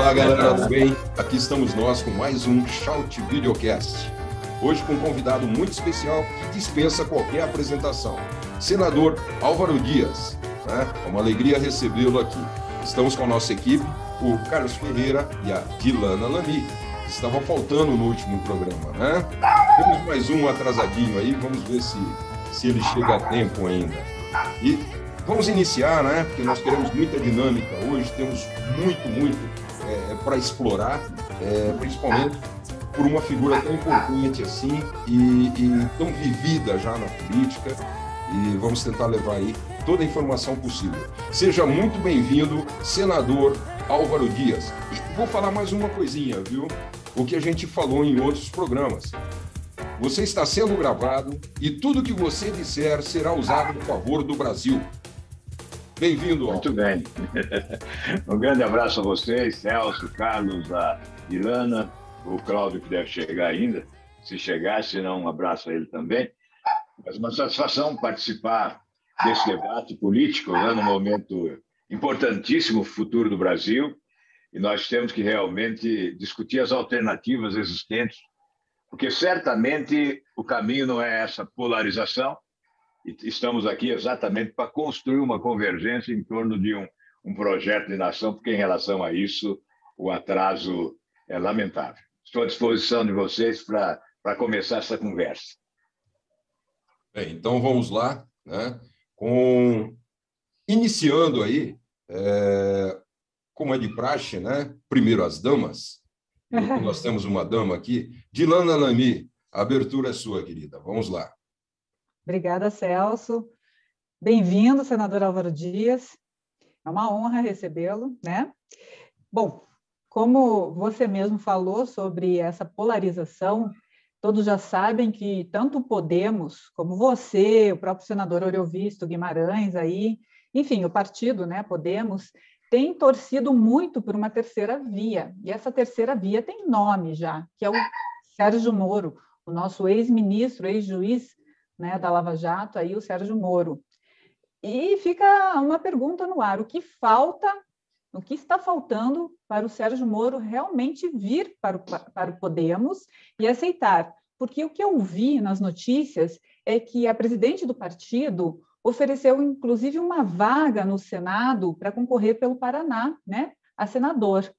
Olá, galera, tudo bem? Aqui estamos nós com mais um Shout Videocast. Hoje com um convidado muito especial que dispensa qualquer apresentação. Senador Álvaro Dias, né? É uma alegria recebê-lo aqui. Estamos com a nossa equipe, o Carlos Ferreira e a Dilana Lamy, que estavam faltando no último programa, né? Temos mais um atrasadinho aí, vamos ver se ele chega a tempo ainda. E vamos iniciar, né? Porque nós queremos muita dinâmica hoje, temos muito para explorar, principalmente por uma figura tão importante assim e tão vivida já na política, e vamos tentar levar aí toda a informação possível. Seja muito bem-vindo, senador Álvaro Dias. E vou falar mais uma coisinha, viu? O que a gente falou em outros programas. Você está sendo gravado e tudo que você disser será usado a favor do Brasil. Bem-vindo, Muito bem. Um grande abraço a vocês, Celso, Carlos, a Ilana, o Cláudio, que deve chegar ainda. Se chegar, se não, um abraço a ele também. Mas uma satisfação participar desse debate político, né, num momento importantíssimo, o futuro do Brasil, e nós temos que realmente discutir as alternativas existentes, porque certamente o caminho não é essa polarização. Estamos aqui exatamente para construir uma convergência em torno de um projeto de nação, porque em relação a isso o atraso é lamentável. Estou à disposição de vocês para começar essa conversa. Bem, então vamos lá, né? Iniciando aí, como é de praxe, né? Primeiro as damas. Nós temos uma dama aqui. Dilana Lamy, a abertura é sua, querida. Vamos lá. Obrigada, Celso. Bem-vindo, senador Álvaro Dias. É uma honra recebê-lo, né? Bom, como você mesmo falou sobre essa polarização, todos já sabem que tanto o Podemos, como você, o próprio senador Oriovisto Guimarães, aí, enfim, o partido, né, Podemos, tem torcido muito por uma terceira via. E essa terceira via tem nome já, que é o Sérgio Moro, o nosso ex-ministro, ex-juiz, né, da Lava Jato, aí o Sérgio Moro. E fica uma pergunta no ar: o que está faltando para o Sérgio Moro realmente vir para o Podemos e aceitar? Porque o que eu vi nas notícias é que a presidente do partido ofereceu, inclusive, uma vaga no Senado para concorrer pelo Paraná, né, a senador.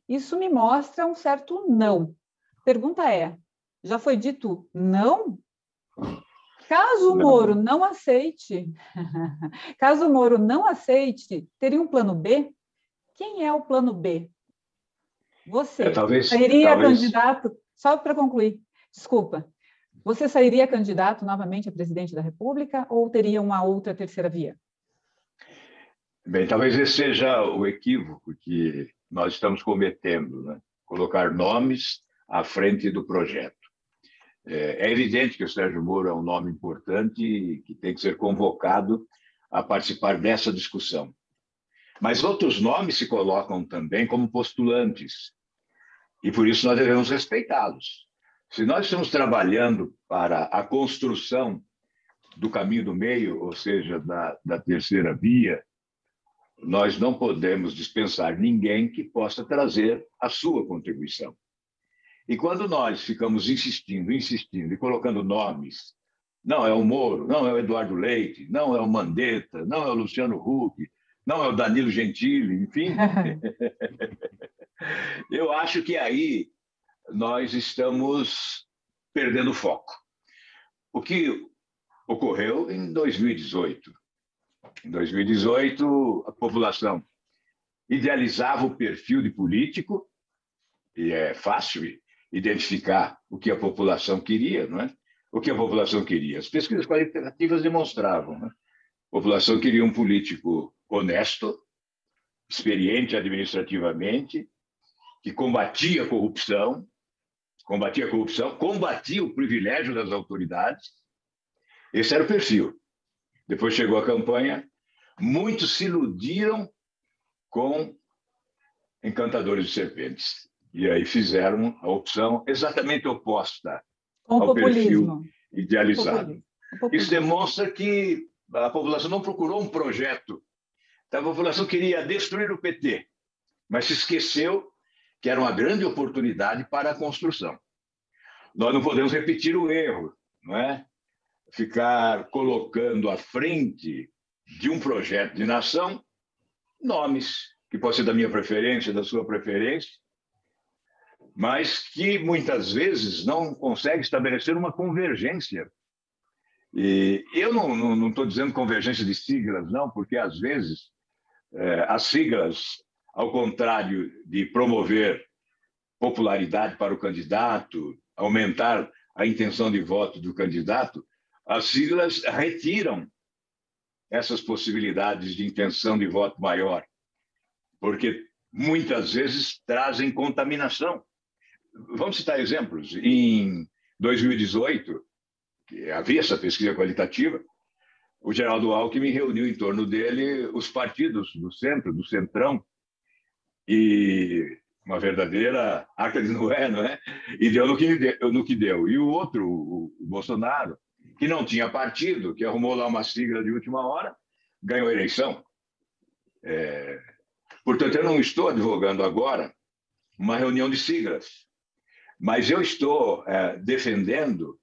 Isso me mostra um certo não. Pergunta é: já foi dito não? Caso o Moro não aceite, teria um plano B? Quem é o plano B? Você sairia candidato, só para concluir, desculpa, você sairia candidato novamente a presidente da República ou teria uma outra terceira via? Bem, talvez esse seja o equívoco que nós estamos cometendo, né? Colocar nomes à frente do projeto. É evidente que o Sérgio Moro é um nome importante e que tem que ser convocado a participar dessa discussão. Mas outros nomes se colocam também como postulantes, e por isso nós devemos respeitá-los. Se nós estamos trabalhando para a construção do caminho do meio, ou seja, da terceira via, nós não podemos dispensar ninguém que possa trazer a sua contribuição. E quando nós ficamos insistindo e colocando nomes, não é o Moro, não é o Eduardo Leite, não é o Mandetta, não é o Luciano Huck, não é o Danilo Gentili, enfim, eu acho que aí nós estamos perdendo o foco. O que ocorreu em 2018? Em 2018, a população idealizava o perfil de político, e é fácil identificar o que a população queria, não é? O que a população queria? As pesquisas qualitativas demonstravam, né? A população queria um político honesto, experiente administrativamente, que combatia a corrupção, combatia o privilégio das autoridades. Esse era o perfil. Depois chegou a campanha, muitos se iludiram com encantadores de serpentes. E aí fizeram a opção exatamente oposta ao perfil idealizado. Isso demonstra que a população não procurou um projeto. A população queria destruir o PT, mas se esqueceu que era uma grande oportunidade para a construção. Nós não podemos repetir o erro, não é? Ficar colocando à frente de um projeto de nação nomes que podem ser da minha preferência, da sua preferência, mas que muitas vezes não consegue estabelecer uma convergência. E eu não estou dizendo convergência de siglas, não, porque às vezes as siglas, ao contrário de promover popularidade para o candidato, aumentar a intenção de voto do candidato, as siglas retiram essas possibilidades de intenção de voto maior, porque muitas vezes trazem contaminação. Vamos citar exemplos. Em 2018, que havia essa pesquisa qualitativa, o Geraldo Alckmin reuniu em torno dele os partidos do centro, do centrão, e uma verdadeira arca de Noé, não é? E deu no que deu. E o outro, o Bolsonaro, que não tinha partido, que arrumou lá uma sigla de última hora, ganhou a eleição. Portanto, eu não estou advogando agora uma reunião de siglas, mas eu estou defendendo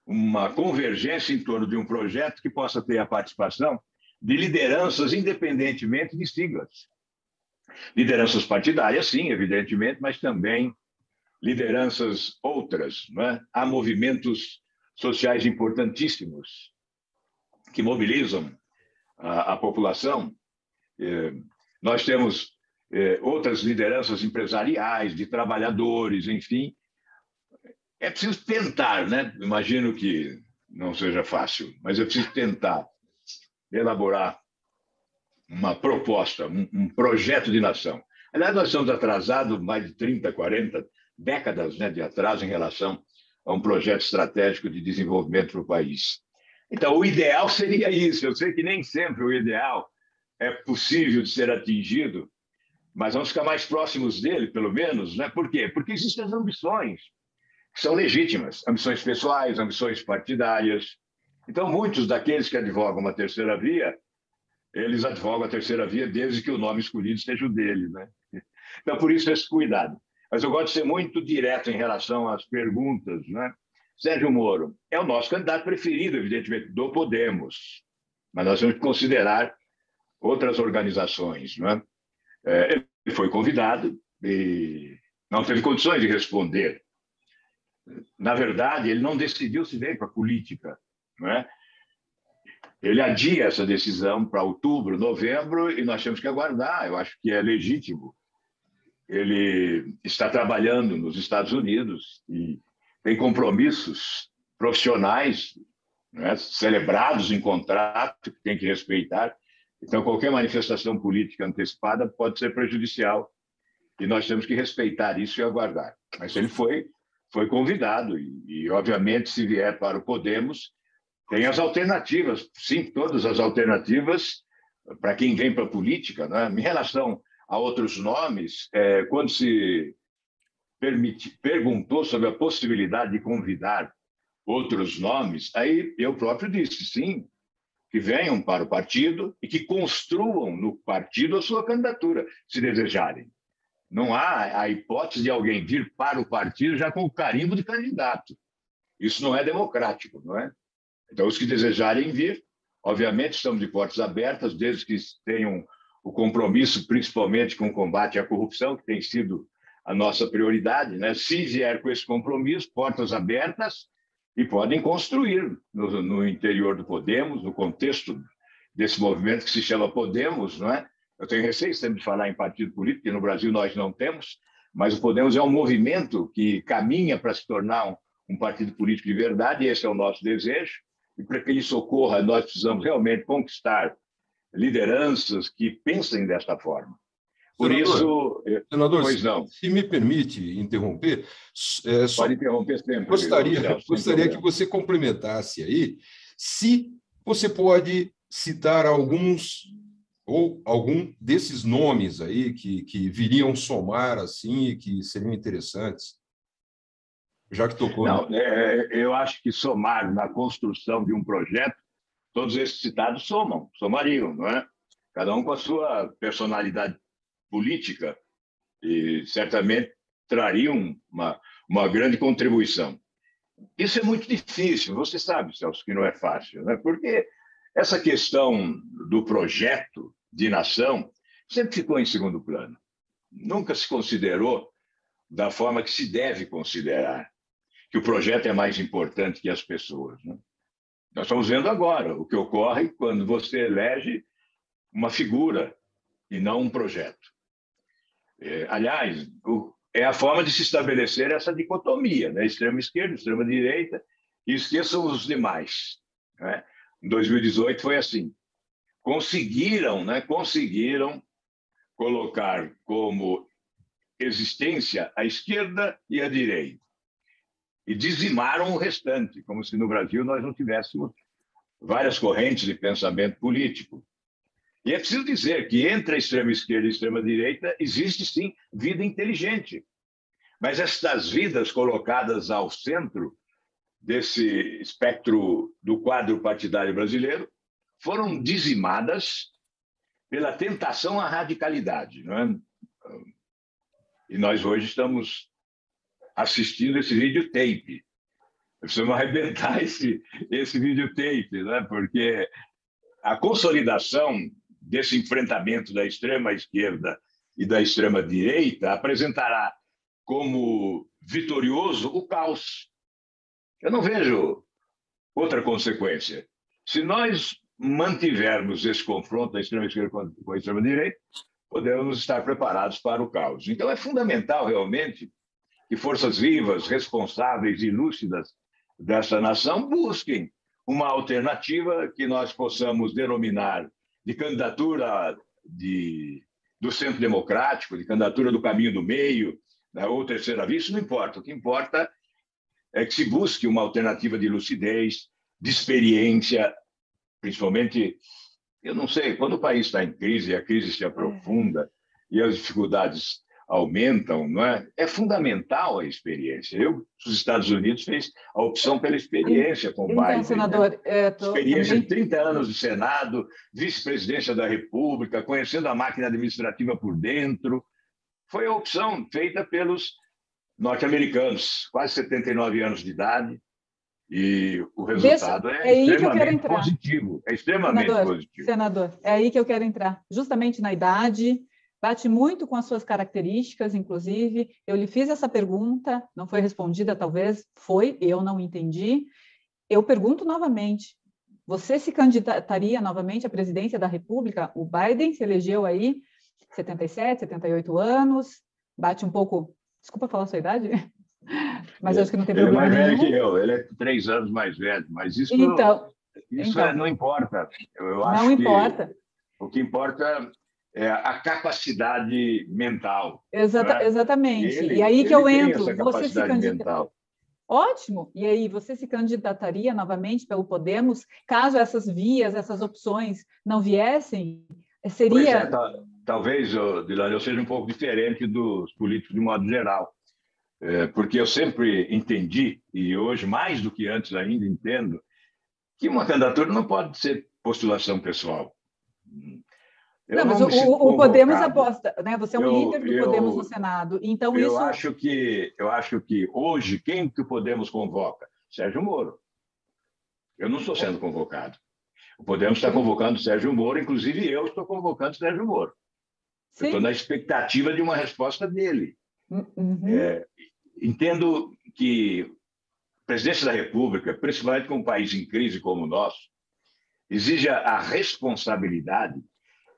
uma convergência em torno de um projeto que possa ter a participação de lideranças independentemente de siglas. Lideranças partidárias, sim, evidentemente, mas também lideranças outras, não é? Há movimentos sociais importantíssimos que mobilizam a população. Nós temos outras lideranças empresariais, de trabalhadores, enfim. É preciso tentar, né? Imagino que não seja fácil, mas é preciso tentar elaborar uma proposta, um projeto de nação. Aliás, nós estamos atrasados mais de 30, 40 décadas, né, de atraso em relação a um projeto estratégico de desenvolvimento para o país. Então, o ideal seria isso. Eu sei que nem sempre o ideal é possível de ser atingido, mas vamos ficar mais próximos dele, pelo menos, né? Por quê? Porque existem as ambições, que são legítimas, ambições pessoais, ambições partidárias. Então, muitos daqueles que advogam uma terceira via, eles advogam a terceira via desde que o nome escolhido esteja o dele, né? Então, por isso, esse cuidado. Mas eu gosto de ser muito direto em relação às perguntas, né? Sérgio Moro é o nosso candidato preferido, evidentemente, do Podemos, mas nós temos que considerar outras organizações, né? Ele foi convidado e não teve condições de responder. Na verdade, ele não decidiu se veio para a política, não é? Ele adia essa decisão para outubro, novembro, e nós temos que aguardar. Eu acho que é legítimo. Ele está trabalhando nos Estados Unidos e tem compromissos profissionais, né, celebrados em contrato, que tem que respeitar. Então, qualquer manifestação política antecipada pode ser prejudicial e nós temos que respeitar isso e aguardar. Mas ele foi convidado e, obviamente, se vier para o Podemos, tem as alternativas, sim, todas as alternativas para quem vem para a política, né? Em relação a outros nomes, quando se perguntou sobre a possibilidade de convidar outros nomes, aí eu próprio disse, sim, que venham para o partido e que construam no partido a sua candidatura, se desejarem. Não há a hipótese de alguém vir para o partido já com o carimbo de candidato. Isso não é democrático, não é? Então, os que desejarem vir, obviamente, estamos de portas abertas, desde que tenham o compromisso, principalmente com o combate à corrupção, que tem sido a nossa prioridade, né? Se vier com esse compromisso, portas abertas, e podem construir no interior do Podemos, no contexto desse movimento que se chama Podemos, não é? Eu tenho receio sempre de falar em partido político, porque no Brasil nós não temos, mas o Podemos é um movimento que caminha para se tornar um partido político de verdade, e esse é o nosso desejo. E para que isso ocorra, nós precisamos realmente conquistar lideranças que pensem desta forma. Por isso, senador, pois não. Se me permite interromper, pode interromper sempre. Gostaria que você complementasse aí se você pode citar algum desses nomes aí que viriam somar assim e que seriam interessantes. Já que tocou. Não, eu acho que somar na construção de um projeto, todos esses citados somariam, não é? Cada um com a sua personalidade política e certamente trariam uma grande contribuição. Isso é muito difícil, você sabe, Celso, que não é fácil, né? Porque essa questão do projeto de nação sempre ficou em segundo plano. Nunca se considerou da forma que se deve considerar, que o projeto é mais importante que as pessoas, né? Nós estamos vendo agora o que ocorre quando você elege uma figura e não um projeto. Aliás, é a forma de se estabelecer essa dicotomia, né? Extrema-esquerda, extrema-direita, e esqueçam os demais, né? Em 2018 foi assim. Conseguiram colocar como existência a esquerda e a direita. E dizimaram o restante, como se no Brasil nós não tivéssemos várias correntes de pensamento político. E é preciso dizer que entre a extrema-esquerda e a extrema-direita existe, sim, vida inteligente. Mas estas vidas colocadas ao centro desse espectro do quadro partidário brasileiro foram dizimadas pela tentação à radicalidade, não é? E nós hoje estamos assistindo esse videotape. Precisamos arrebentar esse videotape, né? Porque a consolidação desse enfrentamento da extrema-esquerda e da extrema-direita apresentará como vitorioso o caos. Eu não vejo outra consequência. Se nós mantivermos esse confronto da extrema-esquerda com a extrema-direita, podemos estar preparados para o caos. Então, é fundamental, realmente, que forças vivas, responsáveis e lúcidas dessa nação busquem uma alternativa que nós possamos denominar de candidatura do centro democrático, de candidatura do caminho do meio, né, ou terceira via, isso não importa. O que importa é que se busque uma alternativa de lucidez, de experiência, principalmente, eu não sei, quando o país está em crise, a crise se aprofunda e as dificuldades aumentam, não é? É fundamental a experiência. Os Estados Unidos fez a opção pela experiência com o Biden. Então, senador, né? Experiência de 30 anos de Senado, vice-presidência da República, conhecendo a máquina administrativa por dentro. Foi a opção feita pelos norte-americanos, quase 79 anos de idade, e o resultado é extremamente positivo. É extremamente positivo. Senador, é aí que eu quero entrar. Justamente na idade, bate muito com as suas características, inclusive. Eu lhe fiz essa pergunta, não foi respondida, talvez foi, eu não entendi. Eu pergunto novamente, você se candidataria novamente à presidência da República? O Biden se elegeu aí 77, 78 anos, bate um pouco... Desculpa falar a sua idade, mas eu acho que não tem problema nenhum. Ele é mais velho que eu, ele é 3 anos mais velho, mas isso não importa. Eu acho não importa. O que importa é a capacidade mental. Exatamente. E aí que eu entro. Você se candidata... Ótimo. E aí, você se candidataria novamente pelo Podemos, caso essas vias, essas opções não viessem? Seria... Talvez, Dilane, eu seja um pouco diferente dos políticos de modo geral, porque eu sempre entendi, e hoje mais do que antes ainda entendo, que uma candidatura não pode ser postulação pessoal. Não, mas o Podemos aposta, né? Você é um líder do Podemos no Senado, então eu acho que hoje quem que o Podemos convoca? Sérgio Moro. Eu não estou sendo convocado. O Podemos está convocando Sérgio Moro, inclusive eu estou convocando Sérgio Moro. Eu estou na expectativa de uma resposta dele. Entendo que a presidência da República, principalmente com um país em crise como o nosso, exige a responsabilidade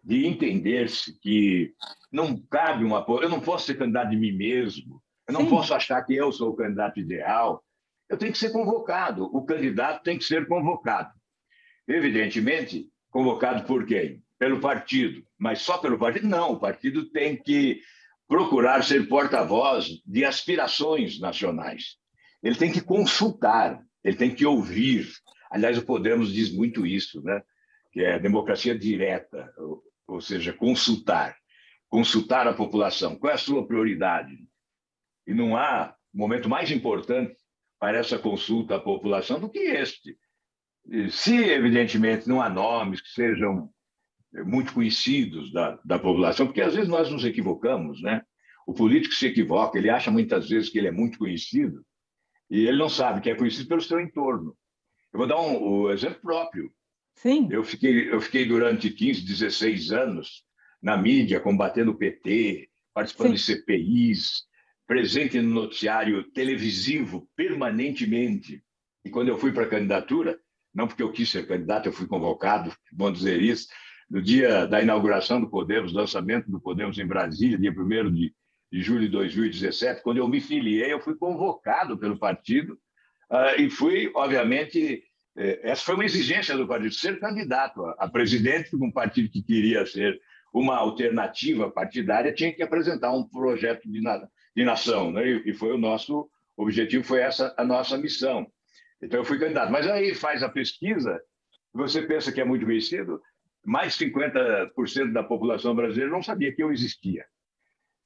de entender-se que não cabe uma... Eu não posso ser candidato de mim mesmo, eu não posso achar que eu sou o candidato ideal. Eu tenho que ser convocado, o candidato tem que ser convocado. Evidentemente, convocado por quem? Pelo partido. Mas só pelo partido? Não, o partido tem que procurar ser porta-voz de aspirações nacionais. Ele tem que consultar, ele tem que ouvir. Aliás, o Podemos diz muito isso, né? Que é democracia direta, ou seja, consultar a população. Qual é a sua prioridade? E não há momento mais importante para essa consulta à população do que este. Se, evidentemente, não há nomes que sejam muito conhecidos da população, porque às vezes nós nos equivocamos, né? O político se equivoca, ele acha muitas vezes que ele é muito conhecido e ele não sabe que é conhecido pelo seu entorno. Eu vou dar o exemplo próprio. Sim. Eu fiquei durante 15, 16 anos na mídia, combatendo o PT, participando de CPIs, presente no noticiário televisivo permanentemente. E quando eu fui para a candidatura, não porque eu quis ser candidato, eu fui convocado, bom dizer isso, no dia da inauguração do Podemos, lançamento do Podemos em Brasília, dia 1º de julho de 2017, quando eu me filiei, eu fui convocado pelo partido e fui, obviamente, essa foi uma exigência do partido, ser candidato a presidente de um partido que queria ser uma alternativa partidária, tinha que apresentar um projeto de nação, né? E foi o nosso objetivo, foi essa a nossa missão. Então, eu fui candidato. Mas aí faz a pesquisa, você pensa que é muito conhecido, mais de 50% da população brasileira não sabia que eu existia.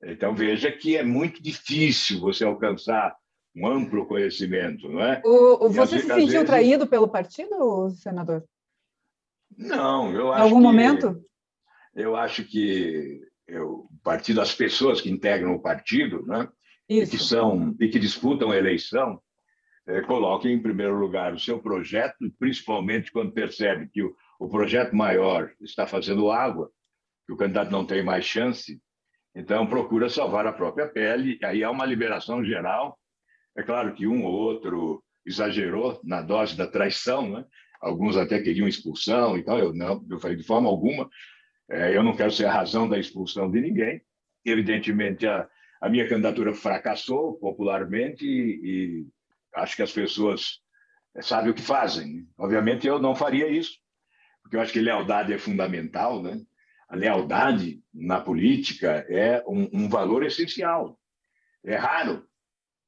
Então, veja que é muito difícil você alcançar um amplo conhecimento, não é? Você se sentiu traído pelo partido, senador? Não, eu acho em algum momento? Eu acho que o partido, as pessoas que integram o partido, né, e que disputam a eleição, coloquem em primeiro lugar o seu projeto, principalmente quando percebe que o projeto maior está fazendo água, que o candidato não tem mais chance, então procura salvar a própria pele, aí há uma liberação geral. É claro que um ou outro exagerou na dose da traição, né? Alguns até queriam expulsão e tal, eu falei de forma alguma, eu não quero ser a razão da expulsão de ninguém. Evidentemente, a minha candidatura fracassou popularmente e acho que as pessoas sabem o que fazem. Obviamente, eu não faria isso, porque eu acho que lealdade é fundamental, né? A lealdade na política é um valor essencial. É raro?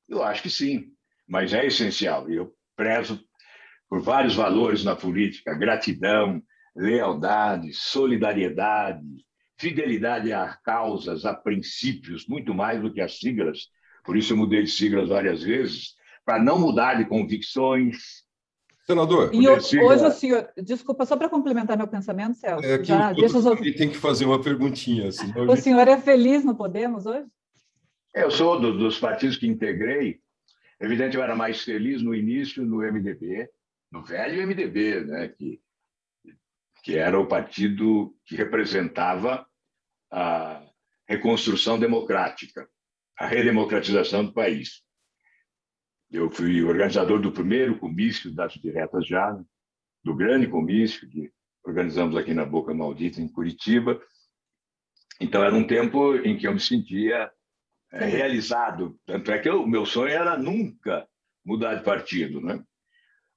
Eu acho que sim, mas é essencial. E eu prezo por vários valores na política: gratidão, lealdade, solidariedade, fidelidade a causas, a princípios, muito mais do que as siglas. Por isso eu mudei de siglas várias vezes, para não mudar de convicções. Senador, hoje o senhor... Desculpa, só para complementar meu pensamento, Celso. Tem que fazer uma perguntinha. O senhor é feliz no Podemos hoje? Eu sou dos partidos que integrei. Evidente, eu era mais feliz no início no MDB, no velho MDB, né, que era o partido que representava a reconstrução democrática, a redemocratização do país. Eu fui organizador do primeiro comício das diretas já, do grande comício que organizamos aqui na Boca Maldita, em Curitiba. Então, era um tempo em que eu me sentia realizado. Tanto é que o meu sonho era nunca mudar de partido, né?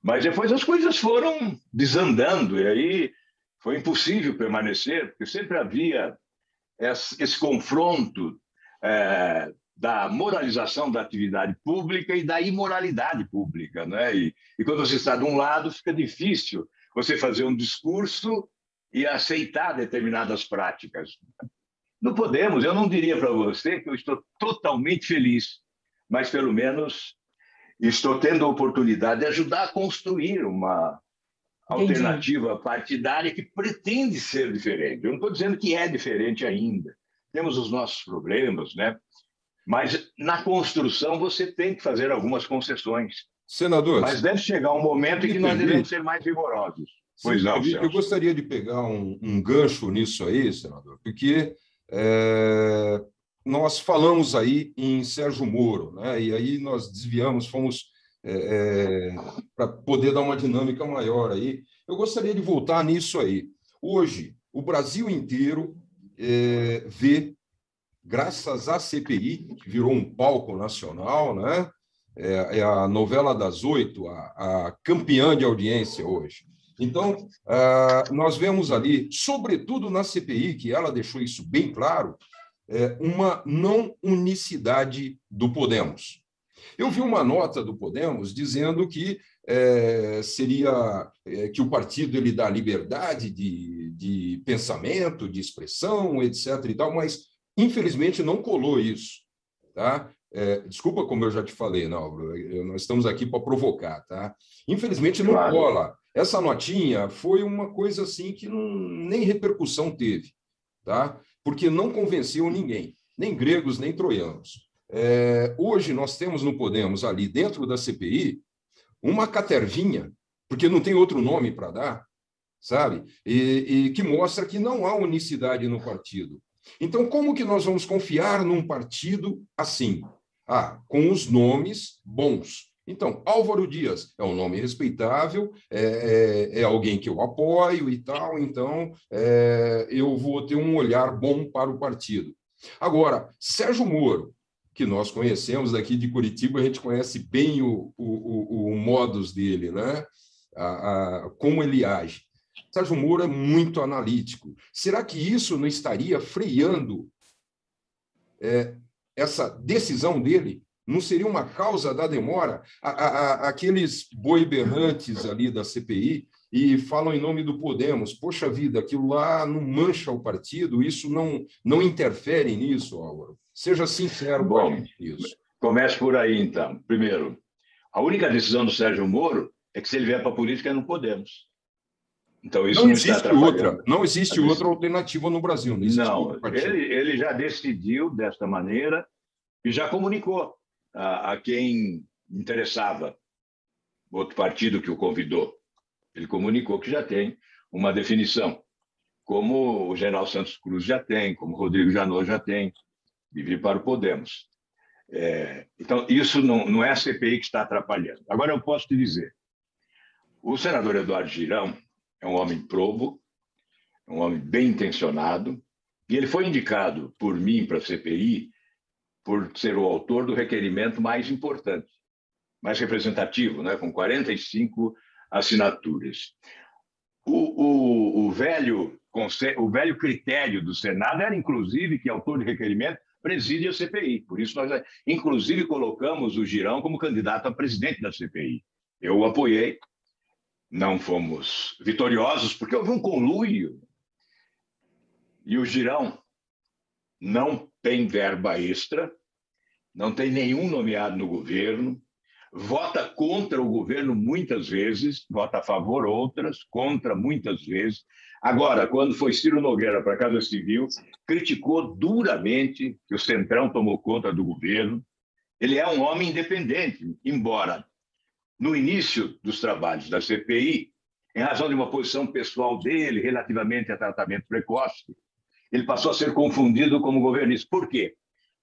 Mas depois as coisas foram desandando e aí foi impossível permanecer, porque sempre havia esse confronto da moralização da atividade pública e da imoralidade pública, né? E quando você está de um lado, fica difícil você fazer um discurso e aceitar determinadas práticas. No Podemos, eu não diria para você que eu estou totalmente feliz, mas pelo menos estou tendo a oportunidade de ajudar a construir uma alternativa partidária que pretende ser diferente. Eu não estou dizendo que é diferente ainda. Temos os nossos problemas, né? Mas na construção você tem que fazer algumas concessões. Senador, mas deve chegar um momento em que nós devemos ser mais rigorosos. Pois não, eu gostaria de pegar um gancho nisso aí, senador, porque nós falamos aí em Sérgio Moro, né? E aí nós desviamos, fomos para poder dar uma dinâmica maior aí. Eu gostaria de voltar nisso aí. Hoje, o Brasil inteiro vê, graças à CPI, que virou um palco nacional, né? É a novela das 8, a campeã de audiência hoje. Então, nós vemos ali, sobretudo na CPI, que ela deixou isso bem claro, uma não unicidade do Podemos. Eu vi uma nota do Podemos dizendo que seria que o partido ele dá liberdade de pensamento, de expressão, etc. e tal, mas, infelizmente, não colou isso. Tá? Desculpa, como eu já te falei, não, nós estamos aqui para provocar. Tá? Infelizmente, não cola. Essa notinha foi uma coisa assim que nem repercussão teve, tá? Porque não convenceu ninguém. nem gregos, nem troianos. Hoje nós temos no Podemos, ali dentro da CPI, uma catervinha, porque não tem outro nome para dar, sabe? E que mostra que não há unicidade no partido. Então, como que nós vamos confiar num partido assim? Com os nomes bons. Então, Álvaro Dias é um nome respeitável, é alguém que eu apoio e tal, então eu vou ter um olhar bom para o partido. Agora, Sérgio Moro, que nós conhecemos daqui de Curitiba, a gente conhece bem o modus dele, né? Como ele age. Sérgio Moro é muito analítico. Será que isso não estaria freando essa decisão dele? Não seria uma causa da demora? Aqueles boi berrantes ali da CPI e falam em nome do Podemos. Poxa vida, aquilo lá não mancha o partido? Isso não interfere nisso, Álvaro? Seja sincero com a gente nisso. Comece por aí, então. Primeiro, a única decisão do Sérgio Moro é que se ele vier para a política, não podemos. Então, isso não está atrapalhando. Não existe outra alternativa no Brasil. Não, ele já decidiu desta maneira e já comunicou a quem interessava, outro partido que o convidou. Ele comunicou que já tem uma definição, como o general Santos Cruz já tem, como o Rodrigo Janot já tem, de vir para o Podemos. Então, isso não é a CPI que está atrapalhando. Agora, eu posso te dizer, o senador Eduardo Girão é um homem probo, um homem bem intencionado, e ele foi indicado por mim para a CPI por ser o autor do requerimento mais importante, mais representativo, né, com 45 assinaturas. O velho critério do Senado era, inclusive, que autor de requerimento preside a CPI. Por isso, nós, inclusive, colocamos o Girão como candidato a presidente da CPI. Eu o apoiei. Não fomos vitoriosos, porque houve um conluio. E o Girão não tem verba extra, não tem nenhum nomeado no governo, vota contra o governo muitas vezes, vota a favor outras, contra muitas vezes. Agora, quando foi Ciro Nogueira para a Casa Civil, criticou duramente que o Centrão tomou conta do governo. Ele é um homem independente, embora no início dos trabalhos da CPI, em razão de uma posição pessoal dele relativamente a tratamento precoce, ele passou a ser confundido como governista. Por quê?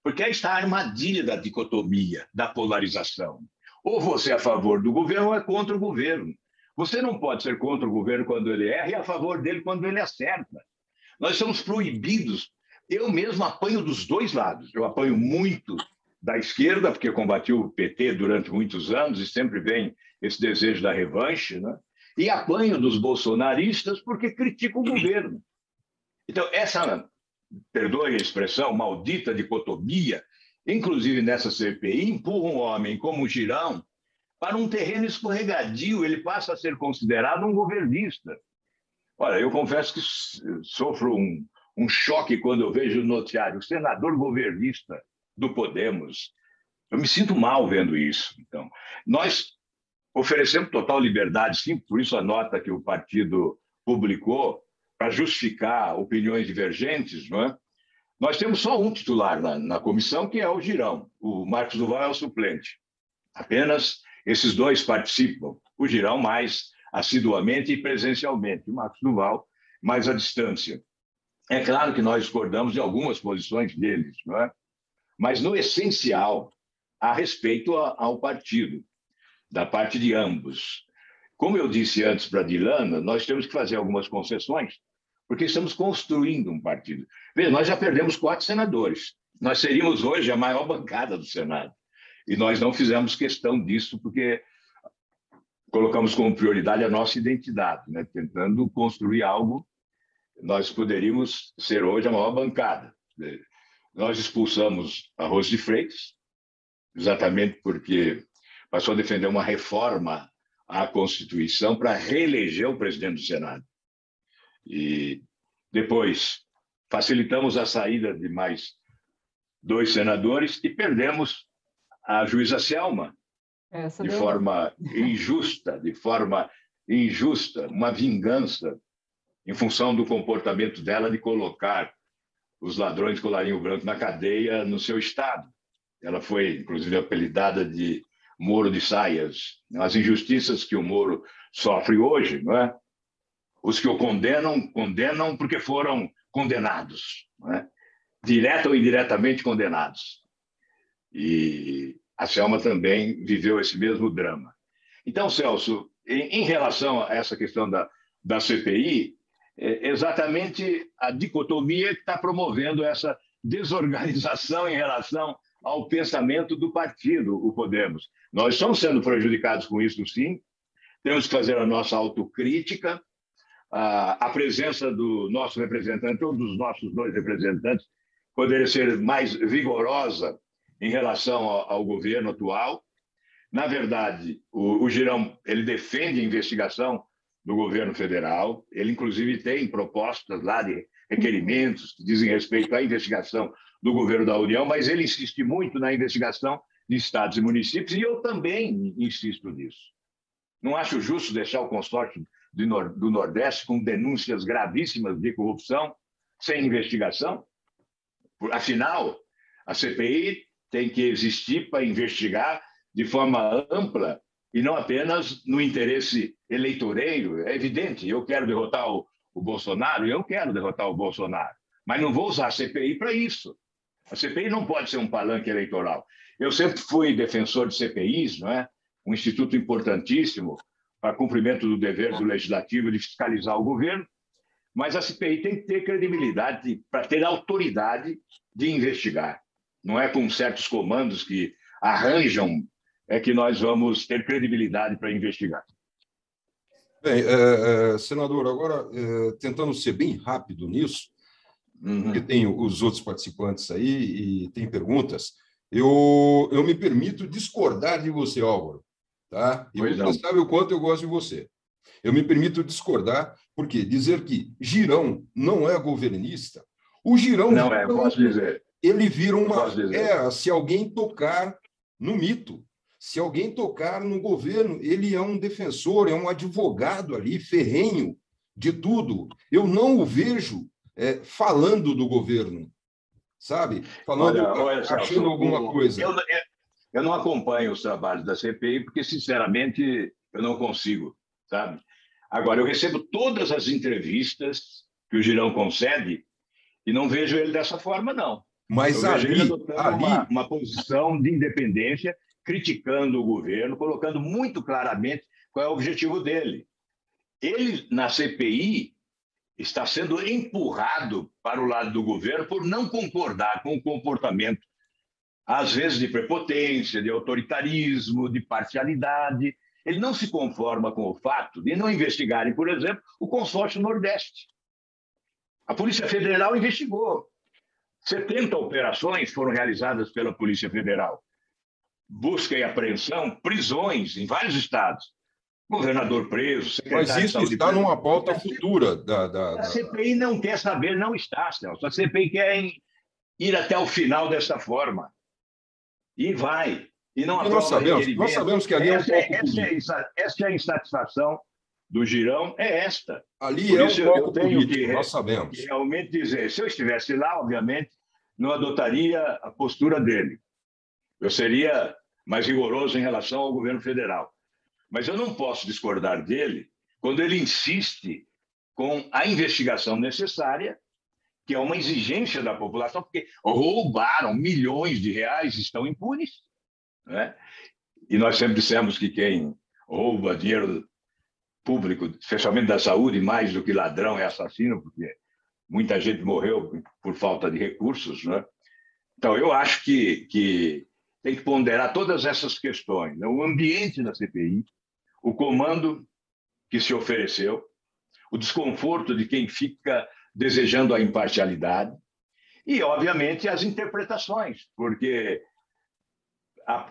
Porque aí está a armadilha da dicotomia, da polarização. Ou você é a favor do governo ou é contra o governo. Você não pode ser contra o governo quando ele erra e a favor dele quando ele acerta. Nós somos proibidos. Eu mesmo apanho dos dois lados. Eu apanho muito da esquerda, porque combati o PT durante muitos anos e sempre vem esse desejo da revanche, né? E apanho dos bolsonaristas porque critico o governo. Então, essa, perdoe a expressão, maldita dicotomia, inclusive nessa CPI, empurra um homem como o Girão para um terreno escorregadio, ele passa a ser considerado um governista. Olha, eu confesso que sofro um choque quando eu vejo o noticiário, o senador governista do Podemos. Eu me sinto mal vendo isso. Então, nós oferecemos total liberdade, sim, por isso a nota que o partido publicou para justificar opiniões divergentes, não é? Nós temos só um titular na comissão, que é o Girão. O Marcos Duval é o suplente. Apenas esses dois participam. O Girão mais assiduamente e presencialmente. O Marcos Duval mais à distância. É claro que nós discordamos de algumas posições deles, não é? Mas, no essencial, a respeito ao partido, da parte de ambos. Como eu disse antes para a Dilana, nós temos que fazer algumas concessões, porque estamos construindo um partido. Veja, nós já perdemos 4 senadores. Nós seríamos hoje a maior bancada do Senado. E nós não fizemos questão disso, porque colocamos como prioridade a nossa identidade, né? Tentando construir algo. Nós poderíamos ser hoje a maior bancada. Nós expulsamos a Rose de Freitas, exatamente porque passou a defender uma reforma à Constituição para reeleger o presidente do Senado. E depois facilitamos a saída de mais 2 senadores e perdemos a juíza Selma de forma injusta, uma vingança em função do comportamento dela de colocar os ladrões de colarinho branco na cadeia no seu estado. Ela foi, inclusive, apelidada de Moro de Saias. As injustiças que o Moro sofre hoje, não é? Os que o condenam, condenam porque foram condenados, não é? Direta ou indiretamente condenados. E a Selma também viveu esse mesmo drama. Então, Celso, em relação a essa questão da CPI, é exatamente a dicotomia que está promovendo essa desorganização em relação ao pensamento do partido, o Podemos. Nós estamos sendo prejudicados com isso, sim. Temos que fazer a nossa autocrítica. A presença do nosso representante, ou dos nossos dois representantes, poderia ser mais vigorosa em relação ao governo atual. Na verdade, o Girão ele defende a investigação do governo federal. Ele, inclusive, tem propostas lá de requerimentos que dizem respeito à investigação do governo da União, mas ele insiste muito na investigação de estados e municípios, e eu também insisto nisso. Não acho justo deixar o consórcio do Nordeste com denúncias gravíssimas de corrupção sem investigação. Afinal, a CPI tem que existir para investigar de forma ampla e não apenas no interesse eleitoreiro. É evidente, eu quero derrotar o Bolsonaro, eu quero derrotar o Bolsonaro, mas não vou usar a CPI para isso. A CPI não pode ser um palanque eleitoral. Eu sempre fui defensor de CPIs, não é? Um instituto importantíssimo para cumprimento do dever do Legislativo de fiscalizar o governo, mas a CPI tem que ter credibilidade para ter autoridade de investigar. Não é com certos comandos que arranjam que nós vamos ter credibilidade para investigar. Bem, senador, agora, tentando ser bem rápido nisso, porque tem os outros participantes aí e tem perguntas, eu me permito discordar de você, Álvaro. Tá? E você sabe o quanto eu gosto de você. Eu me permito discordar, porque dizer que Girão não é governista, o Girão... Não é, posso dizer. Ele vira uma... se alguém tocar no mito, se alguém tocar no governo, ele é um defensor, é um advogado ali, ferrenho de tudo. Eu não o vejo falando do governo, sabe? Falando, olha, achando Celso, alguma coisa. Eu não acompanho os trabalhos da CPI porque, sinceramente, eu não consigo, sabe? Agora, eu recebo todas as entrevistas que o Girão concede e não vejo ele dessa forma, não. Mas eu vejo ele adotando uma posição de independência, criticando o governo, colocando muito claramente qual é o objetivo dele. Ele, na CPI, está sendo empurrado para o lado do governo por não concordar com o comportamento, às vezes de prepotência, de autoritarismo, de parcialidade. Ele não se conforma com o fato de não investigarem, por exemplo, o consórcio Nordeste. A Polícia Federal investigou. 70 operações foram realizadas pela Polícia Federal. Busca e apreensão, prisões em vários estados. Governador preso, secretário de saúde... Mas isso está numa pauta futura A CPI não quer saber, não está, Celso. A CPI quer ir até o final dessa forma. E vai. E não aprova requerimento. Nós sabemos que ali essa é a insatisfação do Girão, é esta. Ali é um foco político, nós sabemos. Que realmente dizer, se eu estivesse lá, obviamente, não adotaria a postura dele. Eu seria mais rigoroso em relação ao governo federal. Mas eu não posso discordar dele quando ele insiste com a investigação necessária, que é uma exigência da população, porque roubaram milhões de reais e estão impunes. Né? E nós sempre dissemos que quem rouba dinheiro público, especialmente da saúde, mais do que ladrão é assassino, porque muita gente morreu por falta de recursos. Né? Então, eu acho que tem que ponderar todas essas questões. Né? O ambiente da CPI, o comando que se ofereceu, o desconforto de quem fica desejando a imparcialidade e, obviamente, as interpretações, porque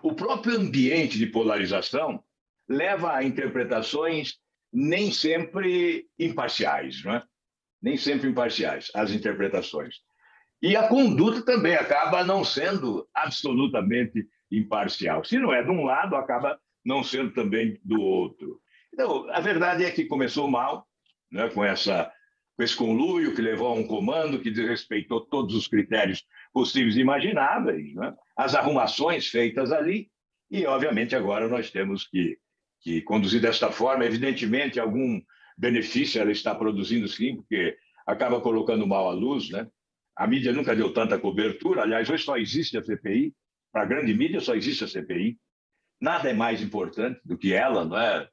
o próprio ambiente de polarização leva a interpretações nem sempre imparciais, não é? Nem sempre imparciais, as interpretações. E a conduta também acaba não sendo absolutamente imparcial. Se não é de um lado, acaba não sendo também do outro. Então, a verdade é que começou mal, né, com essa com esse conluio que levou a um comando que desrespeitou todos os critérios possíveis e imagináveis, né? As arrumações feitas ali, e, obviamente, agora nós temos que conduzir desta forma. Evidentemente, algum benefício ela está produzindo, sim, porque acaba colocando mal à luz, né? A mídia nunca deu tanta cobertura. Aliás, hoje só existe a CPI. Para a grande mídia, só existe a CPI. Nada é mais importante do que ela, não é?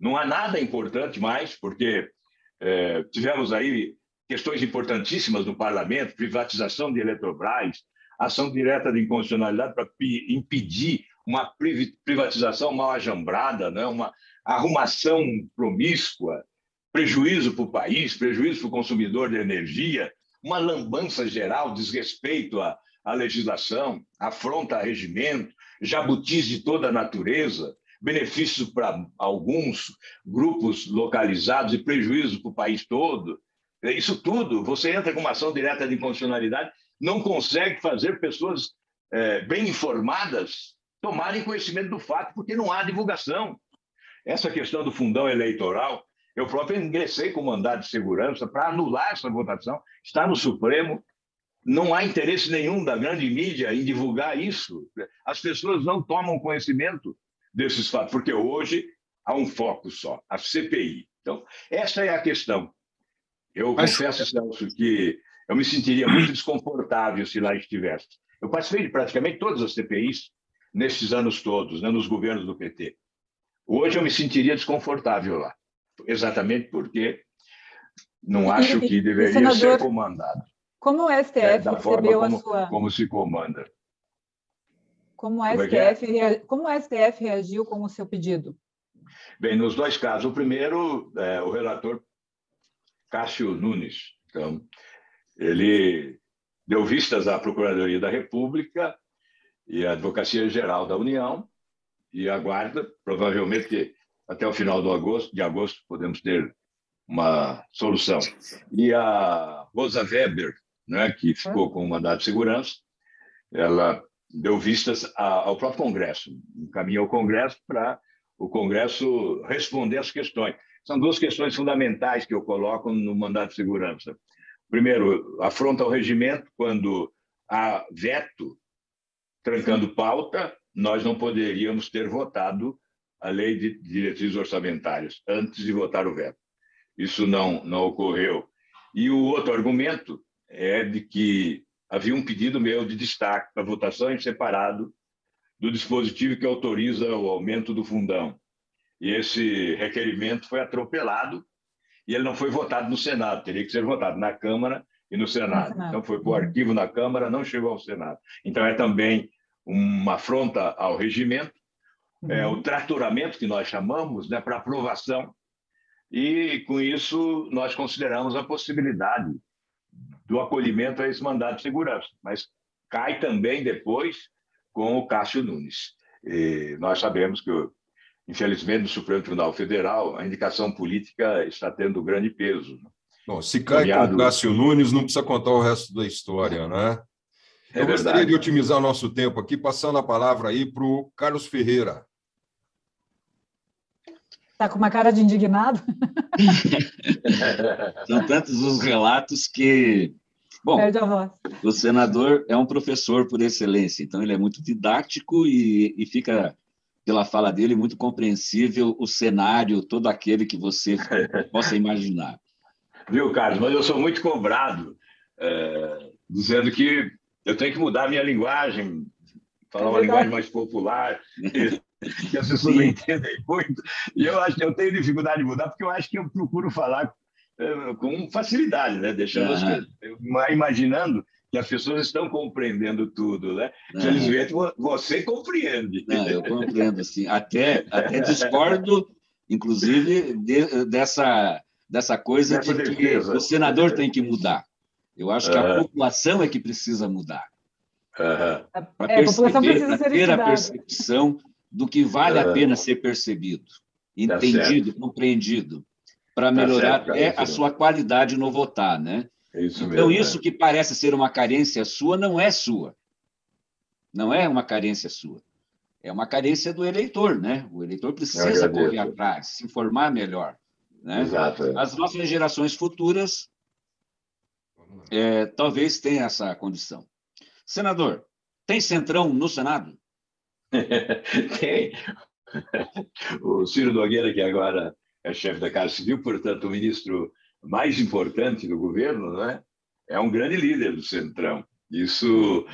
Não há nada importante mais, porque tivemos aí questões importantíssimas no parlamento, privatização de Eletrobras, ação direta de inconstitucionalidade para impedir uma privatização mal ajambrada, né? Uma arrumação promíscua, prejuízo para o país, prejuízo para o consumidor de energia, uma lambança geral, desrespeito à legislação, afronta a regimento, jabutis de toda a natureza, benefícios para alguns grupos localizados e prejuízo para o país todo. Isso tudo, você entra com uma ação direta de inconstitucionalidade, não consegue fazer pessoas bem informadas tomarem conhecimento do fato, porque não há divulgação. Essa questão do fundão eleitoral, eu próprio ingressei com mandado de segurança para anular essa votação, está no Supremo, não há interesse nenhum da grande mídia em divulgar isso. As pessoas não tomam conhecimento desses fatos, porque hoje há um foco só, a CPI. Então, essa é a questão. Eu confesso, Celso, que eu me sentiria muito desconfortável se lá estivesse. Eu participei de praticamente todas as CPIs nesses anos todos, né, nos governos do PT. Hoje eu me sentiria desconfortável lá, exatamente porque não acho que deveria ser comandado. Como o STF da recebeu forma a sua... como se comanda. Como o STF reagiu com o seu pedido? Bem, nos dois casos. O primeiro, o relator Cássio Nunes. Então, ele deu vistas à Procuradoria da República e à Advocacia Geral da União e aguarda, provavelmente, que até o final de agosto podemos ter uma solução. E a Rosa Weber, né, que ficou com o mandado de segurança, ela deu vistas ao próprio Congresso, encaminhou ao Congresso para o Congresso responder às questões. São duas questões fundamentais que eu coloco no mandado de segurança. Primeiro, afronta ao regimento, quando há veto trancando pauta, nós não poderíamos ter votado a lei de diretrizes orçamentárias antes de votar o veto. Isso não ocorreu. E o outro argumento é de que havia um pedido meu de destaque para votação em separado do dispositivo que autoriza o aumento do fundão. E esse requerimento foi atropelado e ele não foi votado no Senado, teria que ser votado na Câmara e no Senado. Então, foi para o arquivo na Câmara, não chegou ao Senado. Então, é também uma afronta ao regimento, o tratoramento que nós chamamos, né, para aprovação, e, com isso, nós consideramos a possibilidade do acolhimento a esse mandado de segurança, mas cai também depois com o Cássio Nunes. E nós sabemos que, infelizmente, no Supremo Tribunal Federal, a indicação política está tendo grande peso. Bom, se cai com o Cássio Nunes, não precisa contar o resto da história, né? Eu gostaria de otimizar o nosso tempo aqui, passando a palavra aí para o Carlos Ferreira. Está com uma cara de indignado? São tantos os relatos que... Bom, o senador é um professor por excelência, então ele é muito didático e fica, pela fala dele, muito compreensível o cenário, todo aquele que você possa imaginar. Viu, Carlos? Mas eu sou muito cobrado, dizendo que eu tenho que mudar a minha linguagem, falar uma linguagem mais popular, que as pessoas não entendem muito. E eu acho que eu tenho dificuldade de mudar, porque eu acho que eu procuro falar com facilidade, né? Deixando imaginando que as pessoas estão compreendendo tudo, né? Felizmente, você compreende. Não, eu compreendo, sim. Até discordo, inclusive, dessa coisa de que o senador tem que mudar. Eu acho que a população é que precisa mudar. A população precisa ser ter a percepção do que vale a pena ser percebido, entendido, compreendido, para melhorar a sua qualidade no votar, né? Então, isso que parece ser uma carência sua, não é sua. Não é uma carência sua. É uma carência do eleitor, né? O eleitor precisa correr atrás, se informar melhor, né? Exato. As nossas gerações futuras talvez tenha essa condição. Senador, tem centrão no Senado? Tem. O Ciro Nogueira, que agora é chefe da Casa Civil, portanto, o ministro mais importante do governo, né? É um grande líder do Centrão. Isso,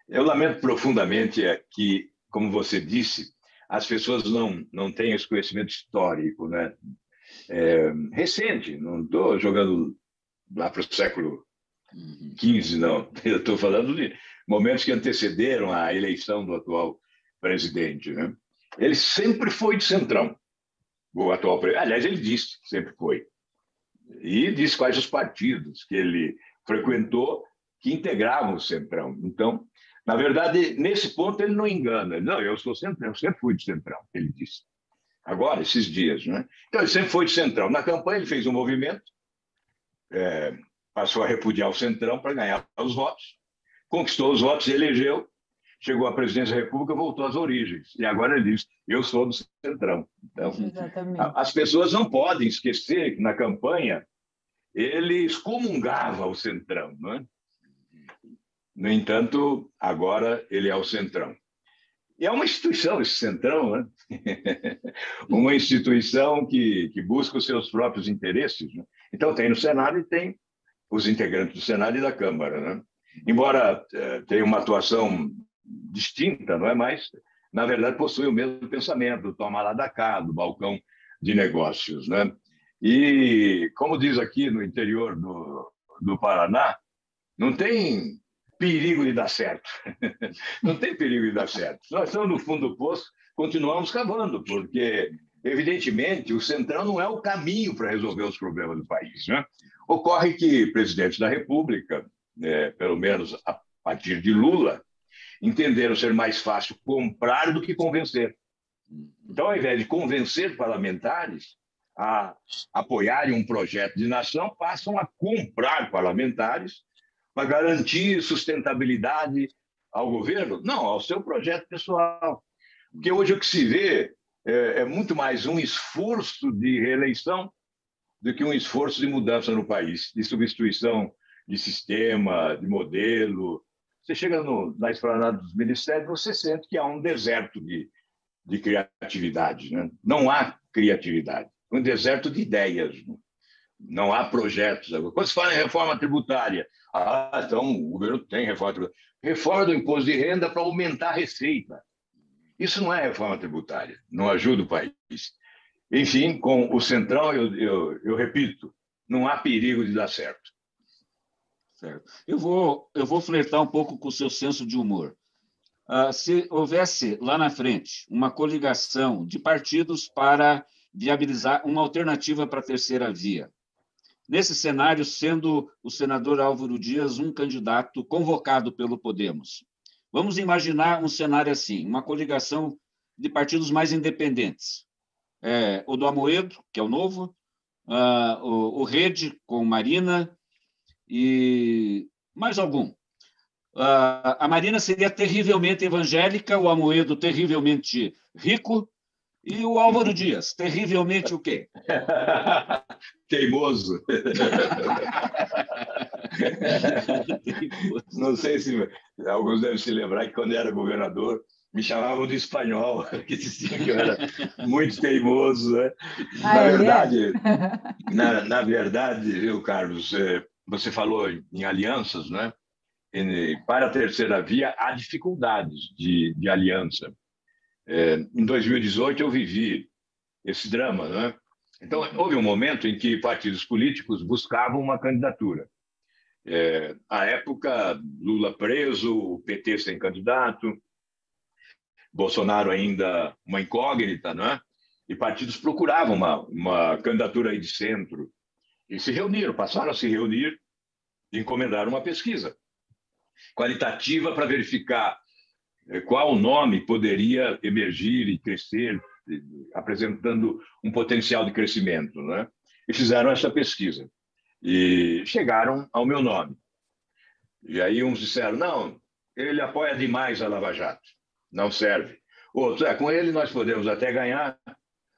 eu lamento profundamente que, como você disse, as pessoas não têm esse conhecimento histórico, né? Recente, não estou jogando lá para o século XV, não. Eu estou falando de momentos que antecederam a eleição do atual presidente, né? Ele sempre foi de Centrão, o atual presidente. Aliás, ele disse que sempre foi. E disse quais os partidos que ele frequentou que integravam o Centrão. Então, na verdade, nesse ponto ele não engana. Não, eu sempre fui de Centrão, ele disse. Agora, esses dias, né? Então, ele sempre foi de Centrão. Na campanha, ele fez um movimento, passou a repudiar o Centrão para ganhar os votos, conquistou os votos, elegeu, chegou à presidência da República, voltou às origens. E agora ele diz, eu sou do Centrão. Então, as pessoas não podem esquecer que, na campanha, ele excomungava o Centrão, né? No entanto, agora ele é o Centrão. E é uma instituição, esse Centrão, né? Uma instituição que busca os seus próprios interesses, né? Então, tem no Senado e tem os integrantes do Senado e da Câmara, né? Embora tenha uma atuação distinta, não é? Mas, na verdade, possui o mesmo pensamento, toma lá da cá, do balcão de negócios, né? E, como diz aqui no interior do Paraná, não tem perigo de dar certo. Não tem perigo de dar certo. Nós estamos no fundo do poço, continuamos cavando, porque, evidentemente, o Centrão não é o caminho para resolver os problemas do país, né? Ocorre que presidentes da República, pelo menos a partir de Lula, entenderam ser mais fácil comprar do que convencer. Então, ao invés de convencer parlamentares a apoiarem um projeto de nação, passam a comprar parlamentares para garantir sustentabilidade ao governo? Não, ao seu projeto pessoal. Porque hoje o que se vê é muito mais um esforço de reeleição do que um esforço de mudança no país, de substituição de sistema, de modelo. Você chega na esplanada dos ministérios, você sente que há um deserto de criatividade, né? Não há criatividade, um deserto de ideias, né? Não há projetos. Quando se fala em reforma tributária, então o governo tem reforma tributária. Reforma do imposto de renda para aumentar a receita. Isso não é reforma tributária, não ajuda o país. Enfim, com o Centrão, eu repito, não há perigo de dar certo. Certo. Eu vou flertar um pouco com o seu senso de humor. Se houvesse lá na frente uma coligação de partidos para viabilizar uma alternativa para a terceira via, nesse cenário, sendo o senador Álvaro Dias um candidato convocado pelo Podemos, vamos imaginar um cenário assim, uma coligação de partidos mais independentes. O do Amoedo, que é o Novo, o Rede, com Marina, e mais algum. A Marina seria terrivelmente evangélica, o Amoedo terrivelmente rico, e o Álvaro Dias, terrivelmente o quê? Teimoso. Não sei se alguns devem se lembrar que, quando eu era governador, me chamavam de espanhol, que diziam que eu era muito teimoso, né? Na verdade, viu, Carlos, você falou em alianças, né? Para a terceira via, há dificuldades de aliança. Em 2018, eu vivi esse drama, né? Então, houve um momento em que partidos políticos buscavam uma candidatura. À época, Lula preso, o PT sem candidato, Bolsonaro ainda uma incógnita, né? E partidos procuravam uma candidatura aí de centro. E se reuniram, passaram a se reunir e encomendaram uma pesquisa qualitativa para verificar qual nome poderia emergir e crescer, apresentando um potencial de crescimento, né? E fizeram essa pesquisa. E chegaram ao meu nome. E aí uns disseram, não, ele apoia demais a Lava Jato, não serve. Outros, com ele nós podemos até ganhar,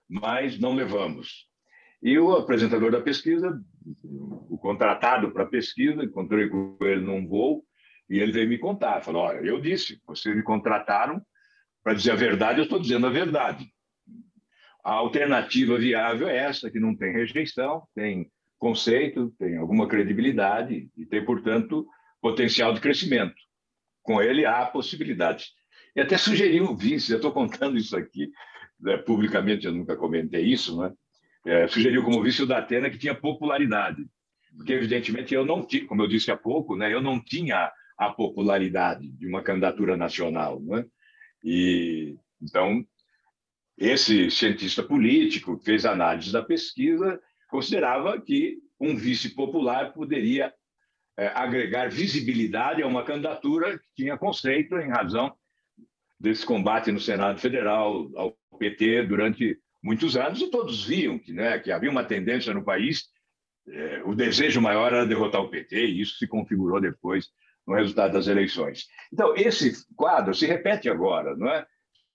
mas não levamos. E o apresentador da pesquisa o contratado para a pesquisa, encontrei com ele num voo, e ele veio me contar. Falou, olha, eu disse, vocês me contrataram para dizer a verdade, eu estou dizendo a verdade. A alternativa viável é essa, que não tem rejeição, tem conceito, tem alguma credibilidade e tem, portanto, potencial de crescimento. Com ele há possibilidades. E até sugeriu o vice, eu estou contando isso aqui, né, publicamente, eu nunca comentei isso, né? Sugeriu como vice o Datena, que tinha popularidade. Porque, evidentemente, eu não tinha, como eu disse há pouco, né, eu não tinha a popularidade de uma candidatura nacional. Né? E, então, esse cientista político que fez análise da pesquisa considerava que um vice popular poderia agregar visibilidade a uma candidatura que tinha conceito em razão desse combate no Senado Federal ao PT durante muitos anos, e todos viam que, né, que havia uma tendência no país, o desejo maior era derrotar o PT, e isso se configurou depois no resultado das eleições. Então, esse quadro se repete agora, não é?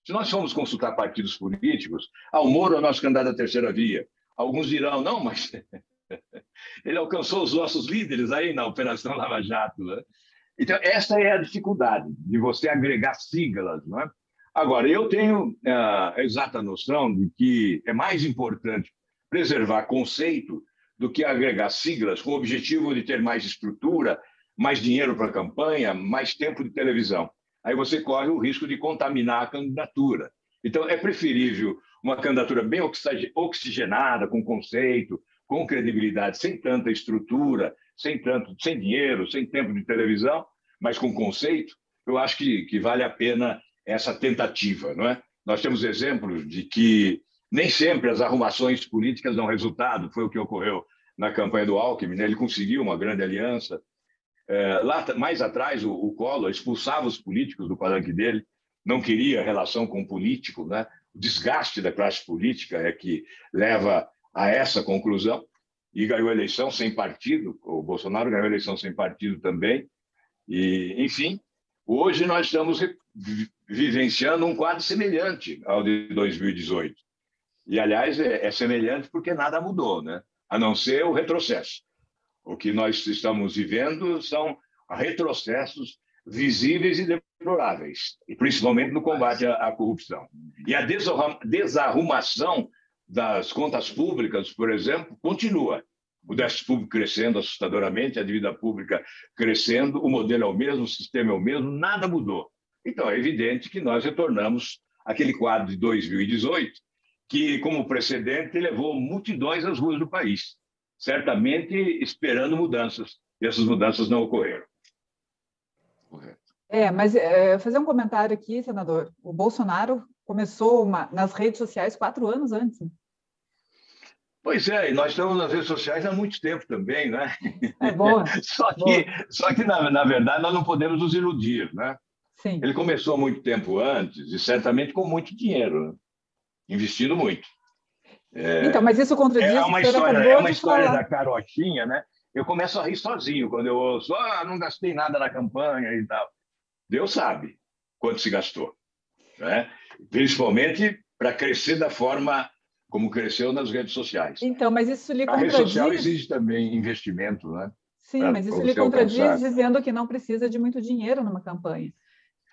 Se nós formos consultar partidos políticos, o Moro é o nosso candidato à terceira via. Alguns dirão, não, mas ele alcançou os nossos líderes aí na Operação Lava Jato. Né? Então, essa é a dificuldade de você agregar siglas. Não é? Agora, eu tenho a exata noção de que é mais importante preservar conceito do que agregar siglas com o objetivo de ter mais estrutura, mais dinheiro para a campanha, mais tempo de televisão. Aí você corre o risco de contaminar a candidatura. Então, é preferível uma candidatura bem oxigenada, com conceito, com credibilidade, sem tanta estrutura, sem dinheiro, sem tempo de televisão, mas com conceito. Eu acho que vale a pena essa tentativa. Não é? Nós temos exemplos de que nem sempre as arrumações políticas dão resultado. Foi o que ocorreu na campanha do Alckmin. Né? Ele conseguiu uma grande aliança. Lá mais atrás, o Collor expulsava os políticos do palanque dele, não queria relação com o político. Né? O desgaste da classe política é que leva a essa conclusão, e ganhou a eleição sem partido. O Bolsonaro ganhou a eleição sem partido também. E, enfim, hoje nós estamos vivenciando um quadro semelhante ao de 2018. E, aliás, é semelhante porque nada mudou, né? A não ser o retrocesso. O que nós estamos vivendo são retrocessos visíveis e deploráveis, e principalmente no combate à corrupção. E a desarrumação das contas públicas, por exemplo, continua. O déficit público crescendo assustadoramente, a dívida pública crescendo, o modelo é o mesmo, o sistema é o mesmo, nada mudou. Então, é evidente que nós retornamos àquele quadro de 2018, que, como precedente, levou multidões às ruas do país, certamente esperando mudanças, e essas mudanças não ocorreram. Correto. Mas fazer um comentário aqui, senador. O Bolsonaro começou nas redes sociais 4 anos antes. Né? Pois é, e nós estamos nas redes sociais há muito tempo também, né? É bom. Só que na verdade, nós não podemos nos iludir, né? Sim. Ele começou muito tempo antes e certamente com muito dinheiro, né? Investindo muito. Então, mas isso contradiz... É uma história da carochinha, né? Eu começo a rir sozinho quando eu ouço, não gastei nada na campanha e tal. Deus sabe quanto se gastou, né? Principalmente para crescer da forma como cresceu nas redes sociais. Então, mas isso lhe contradiz... A rede social exige também investimento, né? Sim, mas isso lhe contradiz dizendo que não precisa de muito dinheiro numa campanha.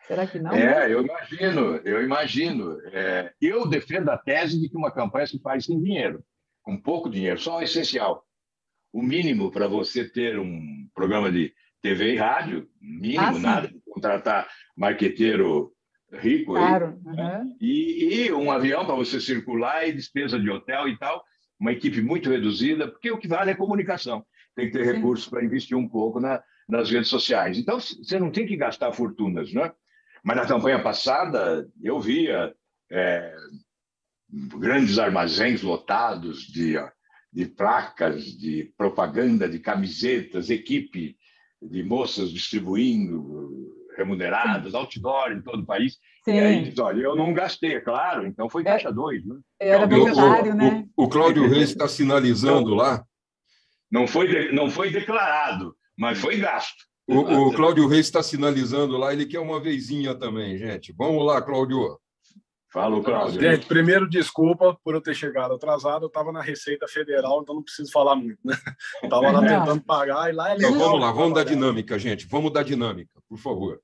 Será que não? Eu imagino. Eu defendo a tese de que uma campanha se faz sem dinheiro, com pouco dinheiro, só o essencial. O mínimo para você ter um programa de TV e rádio, mínimo, nada de contratar marqueteiro rico, claro. E um avião para você circular e despesa de hotel e tal, uma equipe muito reduzida, porque o que vale é comunicação. Tem que ter recursos para investir um pouco nas redes sociais. Então, você não tem que gastar fortunas, né? Mas na campanha passada, eu via grandes armazéns lotados de placas, de propaganda, de camisetas, equipe de moças distribuindo remuneradas, outdoor em todo o país. Sim. E aí diz, olha, eu não gastei, é claro, então foi caixa 2. Né? Era voluntário, né? O Cláudio Reis está sinalizando lá. Não foi declarado, mas foi gasto. O Cláudio Reis está sinalizando lá, ele quer uma vezinha também, gente. Vamos lá, Cláudio. Fala, Cláudio. Gente, primeiro, desculpa por eu ter chegado atrasado. Eu estava na Receita Federal, então não preciso falar muito, né? Estava lá tentando pagar e lá é legal. Então, vamos lá, vamos dar dinâmica, gente. Vamos dar dinâmica, por favor.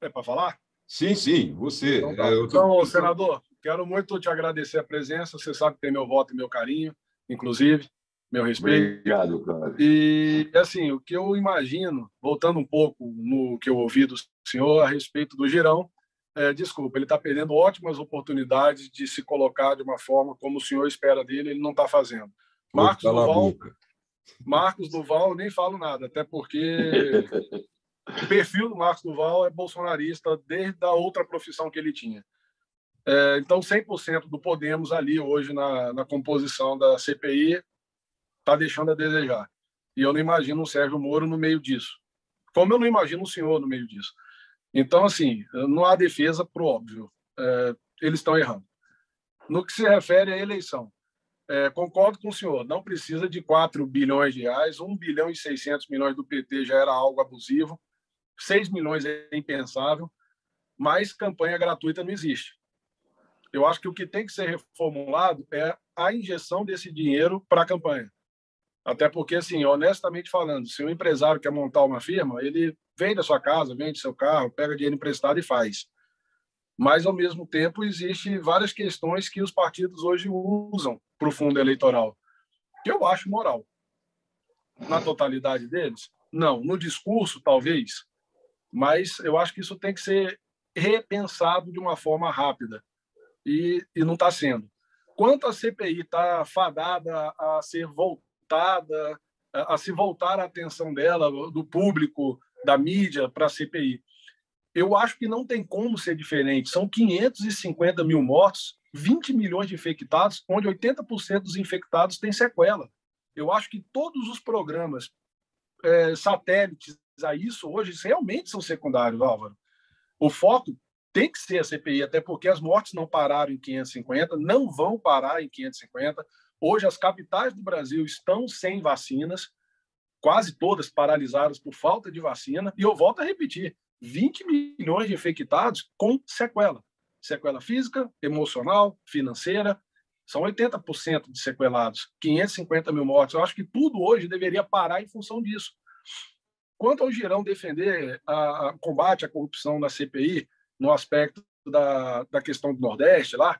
É para falar? Sim, sim, você. Então, tá. Então, senador, quero muito te agradecer a presença. Você sabe que tem meu voto e meu carinho, inclusive, meu respeito. Obrigado, Cláudio. E, assim, o que eu imagino, voltando um pouco no que eu ouvi do senhor a respeito do Girão, desculpa, ele está perdendo ótimas oportunidades de se colocar de uma forma como o senhor espera dele, ele não está fazendo. Marcos Duval, nem falo nada, até porque o perfil do Marcos Duval é bolsonarista desde a outra profissão que ele tinha. Então, 100% do Podemos ali hoje na composição da CPI está deixando a desejar. E eu não imagino o Sérgio Moro no meio disso, como eu não imagino o senhor no meio disso. Então, assim, não há defesa para o óbvio. Eles estão errando. No que se refere à eleição, concordo com o senhor, não precisa de 4 bilhões de reais, 1 bilhão e 600 milhões do PT já era algo abusivo, 6 milhões é impensável, mas campanha gratuita não existe. Eu acho que o que tem que ser reformulado é a injeção desse dinheiro para a campanha. Até porque, assim, honestamente falando, se um empresário quer montar uma firma, ele vende a sua casa, vende seu carro, pega dinheiro emprestado e faz. Mas, ao mesmo tempo, existem várias questões que os partidos hoje usam para o fundo eleitoral, que eu acho moral. Na totalidade deles? Não. No discurso, talvez, mas eu acho que isso tem que ser repensado de uma forma rápida, e não está sendo. Quanto a CPI está fadada a ser voltada, a se voltar a atenção dela, do público, da mídia, para a CPI, eu acho que não tem como ser diferente. São 550 mil mortos, 20 milhões de infectados, onde 80% dos infectados têm sequela. Eu acho que todos os programas satélites a isso hoje realmente são secundários, Álvaro. O foco tem que ser a CPI, até porque as mortes não pararam em 550, não vão parar em 550. Hoje, as capitais do Brasil estão sem vacinas, quase todas paralisadas por falta de vacina. E eu volto a repetir, 20 milhões de infectados com sequela. Sequela física, emocional, financeira. São 80% de sequelados, 550 mil mortes. Eu acho que tudo hoje deveria parar em função disso. Quanto ao Girão defender o combate à corrupção na CPI, no aspecto da questão do Nordeste lá,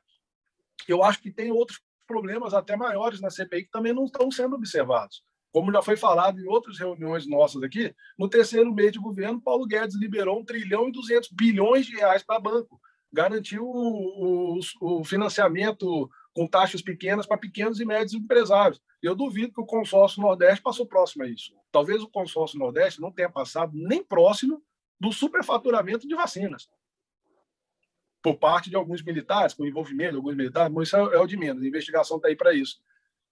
eu acho que tem outros problemas até maiores na CPI que também não estão sendo observados. Como já foi falado em outras reuniões nossas aqui, no terceiro mês de governo, Paulo Guedes liberou 1 trilhão e 200 bilhões de reais para banco, garantiu o financiamento com taxas pequenas para pequenos e médios empresários. Eu duvido que o consórcio Nordeste passou próximo a isso. Talvez o consórcio Nordeste não tenha passado nem próximo do superfaturamento de vacinas, por parte de alguns militares, com envolvimento de alguns militares, mas isso é o de menos, a investigação está aí para isso.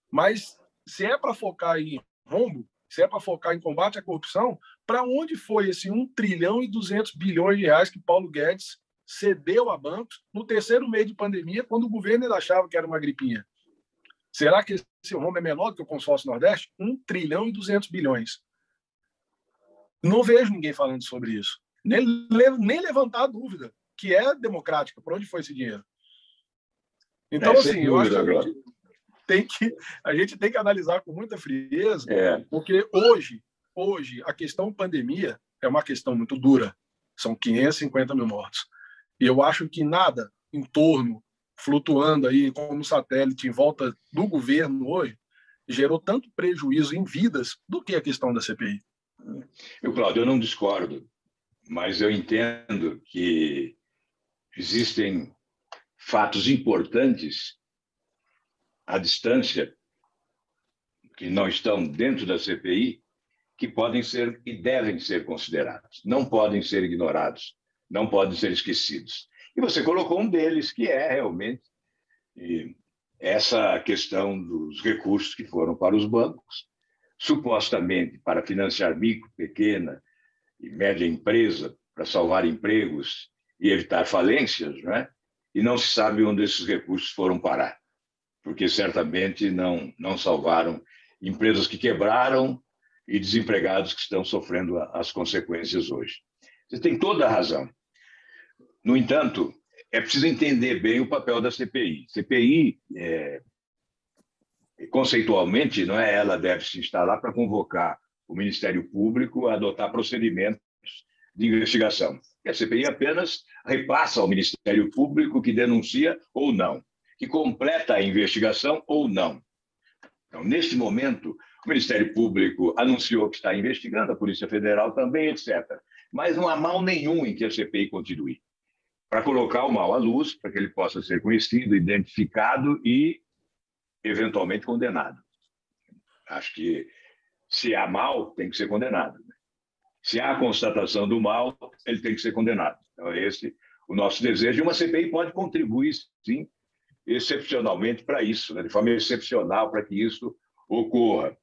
Mas se é para focar em rombo, se é para focar em combate à corrupção, para onde foi esse 1 trilhão e 200 bilhões de reais que Paulo Guedes cedeu a bancos no terceiro mês de pandemia, quando o governo ainda achava que era uma gripinha? Será que esse rombo é menor do que o consórcio Nordeste? 1 trilhão e 200 bilhões. Não vejo ninguém falando sobre isso. Nem levantar a dúvida, que é democrática. Para onde foi esse dinheiro? Então, assim, eu acho que a gente tem que analisar com muita frieza, porque hoje a questão pandemia é uma questão muito dura. São 550 mil mortos. E eu acho que nada em torno, flutuando aí como satélite em volta do governo hoje, gerou tanto prejuízo em vidas do que a questão da CPI. Cláudio, eu não discordo, mas eu entendo que existem fatos importantes à distância, que não estão dentro da CPI, que podem ser e devem ser considerados. Não podem ser ignorados, não podem ser esquecidos. E você colocou um deles, que é realmente essa questão dos recursos que foram para os bancos, supostamente para financiar micro, pequena e média empresa, para salvar empregos e evitar falências, não é? E não se sabe onde esses recursos foram parar, porque certamente não salvaram empresas que quebraram e desempregados que estão sofrendo as consequências hoje. Você tem toda a razão. No entanto, é preciso entender bem o papel da CPI. CPI, conceitualmente, não é, ela deve se instalar para convocar o Ministério Público a adotar procedimentos de investigação. A CPI apenas repassa ao Ministério Público que denuncia ou não, que completa a investigação ou não. Então, neste momento, o Ministério Público anunciou que está investigando, a Polícia Federal também, etc. Mas não há mal nenhum em que a CPI continue, para colocar o mal à luz, para que ele possa ser conhecido, identificado e, eventualmente, condenado. Acho que, se há mal, tem que ser condenado. Se há constatação do mal, ele tem que ser condenado. Então, é esse o nosso desejo. E uma CPI pode contribuir, sim, excepcionalmente para isso, né? De forma excepcional para que isso ocorra.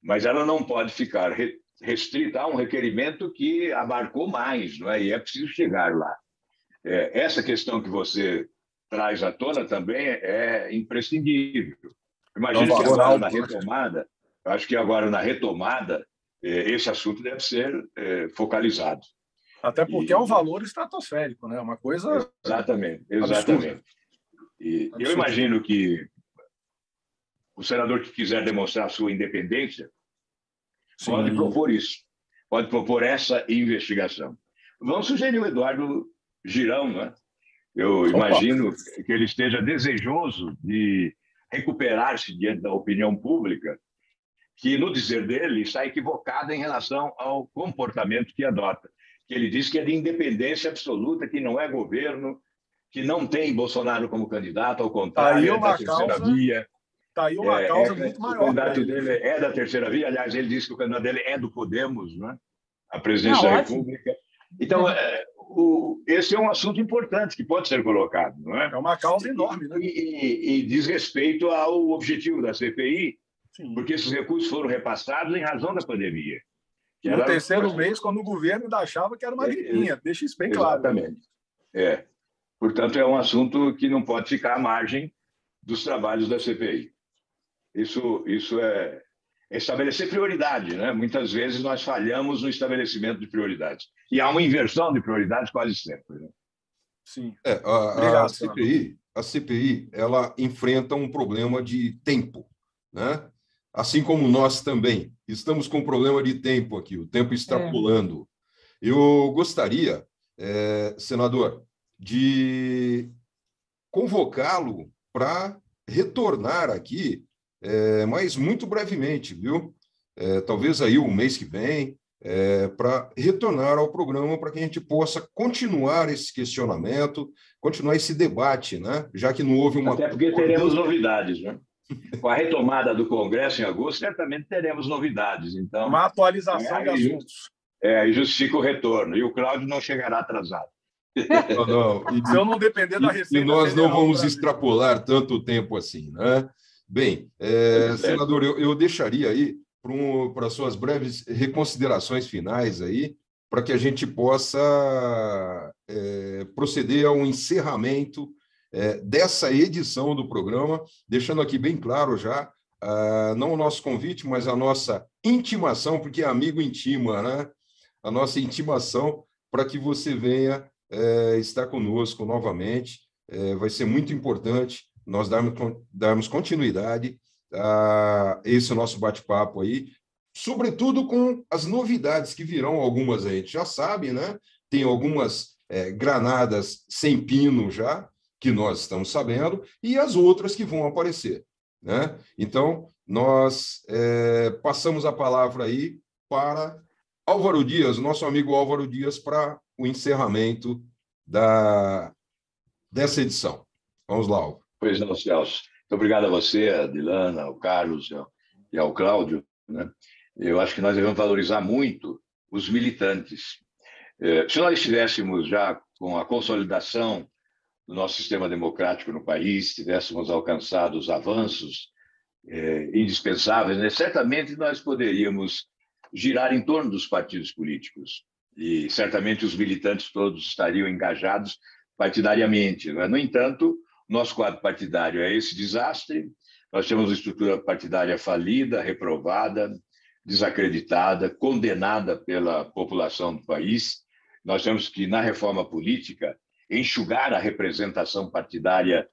Mas ela não pode ficar restrita a um requerimento que abarcou mais, não é? E é preciso chegar lá. Essa questão que você traz à tona também é imprescindível. Imagino que agora na retomada, acho que agora na retomada, esse assunto deve ser focalizado. Até porque é um valor estratosférico, né? Uma coisa... Exatamente. Absurda. E eu imagino que o senador que quiser demonstrar sua independência pode propor isso, pode propor essa investigação. Vamos sugerir o Eduardo Girão, né? Eu imagino que ele esteja desejoso de recuperar-se diante da opinião pública, que, no dizer dele, está equivocada em relação ao comportamento que adota. Que ele diz que é de independência absoluta, que não é governo, que não tem Bolsonaro como candidato, ao contrário, é da terceira via. Está aí uma causa muito maior. O candidato dele é da terceira via. Aliás, ele disse que o candidato dele é do Podemos, né? A presidência da República. Então, esse é um assunto importante que pode ser colocado, não é? É uma causa enorme, né? E diz respeito ao objetivo da CPI, porque esses recursos foram repassados em razão da pandemia. No terceiro mês, quando o governo ainda achava que era uma gripinha. Deixa isso bem claro. Exatamente. Portanto, é um assunto que não pode ficar à margem dos trabalhos da CPI. Isso é estabelecer prioridade, né? Muitas vezes nós falhamos no estabelecimento de prioridades. E há uma inversão de prioridades quase sempre. Né? Sim. Obrigado, a CPI ela enfrenta um problema de tempo, né? Assim como nós também estamos com um problema de tempo aqui, o tempo extrapolando. Eu gostaria, senador, de convocá-lo para retornar aqui, mas muito brevemente, viu? Talvez aí o mês que vem, para retornar ao programa, para que a gente possa continuar esse questionamento, continuar esse debate, né? Já que não houve uma... Até porque teremos novidades, né? Com a retomada do Congresso em agosto, certamente teremos novidades. Então, uma atualização de assuntos. E justifica o retorno. E o Cláudio não chegará atrasado. Se eu não depender da Receita... E nós não vamos extrapolar tanto tempo assim, né? Bem, senador, eu deixaria aí para suas breves reconsiderações finais aí, para que a gente possa proceder ao encerramento dessa edição do programa, deixando aqui bem claro já, não o nosso convite, mas a nossa intimação, porque amigo intima, né? A nossa intimação para que você venha estar conosco novamente. Vai ser muito importante nós darmos continuidade a esse nosso bate-papo aí, sobretudo com as novidades que virão, algumas a gente já sabe, né? Tem algumas granadas sem pino já, que nós estamos sabendo, e as outras que vão aparecer, né? Então, nós passamos a palavra aí para Álvaro Dias, nosso amigo Álvaro Dias, para o encerramento dessa edição. Vamos lá, Álvaro. Pois não, Celso. Muito obrigado a você, a Dilana, ao Carlos e ao Cláudio, né? Eu acho que nós devemos valorizar muito os militantes. Se nós estivéssemos já com a consolidação do nosso sistema democrático no país, tivéssemos alcançado os avanços indispensáveis, né? Certamente nós poderíamos girar em torno dos partidos políticos e certamente os militantes todos estariam engajados partidariamente, né? No entanto, nosso quadro partidário é esse desastre, nós temos uma estrutura partidária falida, reprovada, desacreditada, condenada pela população do país. Nós temos que, na reforma política, enxugar a representação partidária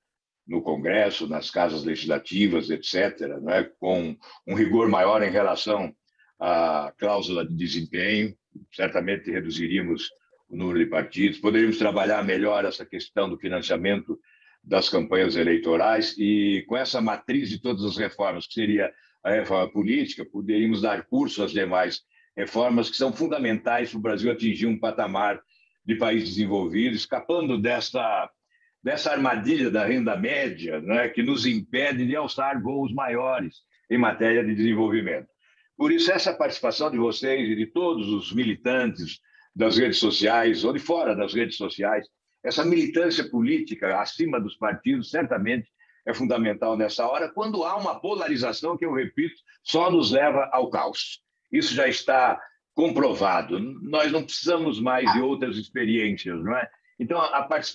no Congresso, nas casas legislativas, etc., né, com um rigor maior em relação à cláusula de desempenho. Certamente reduziríamos o número de partidos, poderíamos trabalhar melhor essa questão do financiamento das campanhas eleitorais e, com essa matriz de todas as reformas, que seria a reforma política, poderíamos dar curso às demais reformas que são fundamentais para o Brasil atingir um patamar de país desenvolvido, escapando dessa armadilha da renda média, né, que nos impede de alçar voos maiores em matéria de desenvolvimento. Por isso, essa participação de vocês e de todos os militantes das redes sociais ou de fora das redes sociais, essa militância política acima dos partidos, certamente é fundamental nessa hora, quando há uma polarização que, eu repito, só nos leva ao caos. Isso já está comprovado. Nós não precisamos mais de outras experiências, não é? Então,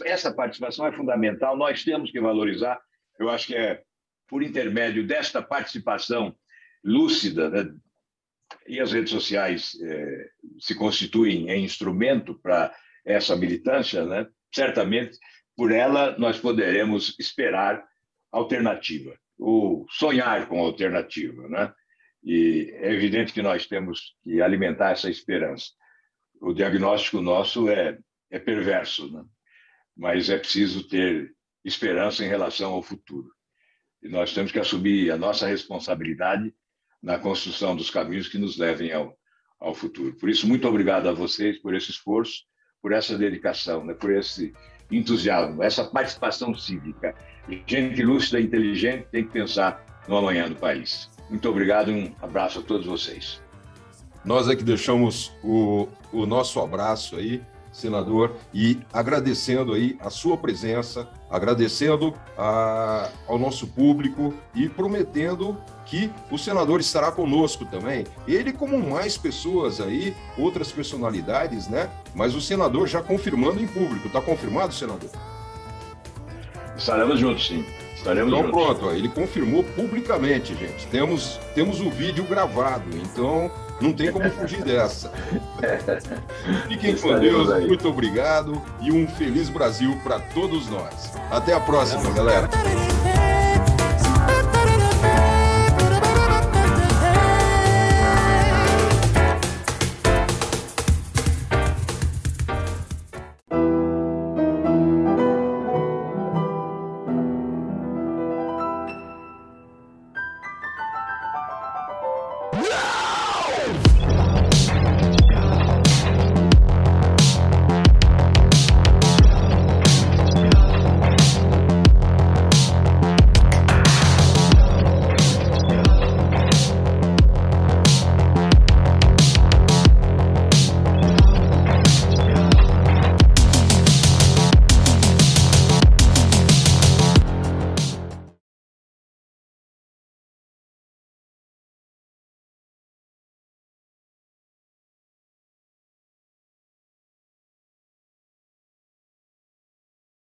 essa participação é fundamental, nós temos que valorizar. Eu acho que é por intermédio desta participação lúcida, né? E as redes sociais se constituem em instrumento para essa militância, né? Certamente, por ela, nós poderemos esperar alternativa, ou sonhar com alternativa, né? E é evidente que nós temos que alimentar essa esperança. O diagnóstico nosso é perverso, né? Mas é preciso ter esperança em relação ao futuro. E nós temos que assumir a nossa responsabilidade na construção dos caminhos que nos levem ao futuro. Por isso, muito obrigado a vocês por esse esforço, por essa dedicação, né? Por esse entusiasmo, essa participação cívica. Gente lúcida e inteligente tem que pensar no amanhã do país. Muito obrigado e um abraço a todos vocês. Nós é que deixamos o nosso abraço aí, senador, e agradecendo aí a sua presença, agradecendo ao nosso público e prometendo que o senador estará conosco também. Ele, como mais pessoas aí, outras personalidades, né? Mas o senador já confirmando em público. Está confirmado, senador? Estaremos juntos, sim. Estaremos então, juntos. Pronto, ó, ele confirmou publicamente, gente. Temos o vídeo gravado, então não tem como fugir dessa. Fiquem com Deus, aí. Muito obrigado e um feliz Brasil para todos nós. Até a próxima, galera.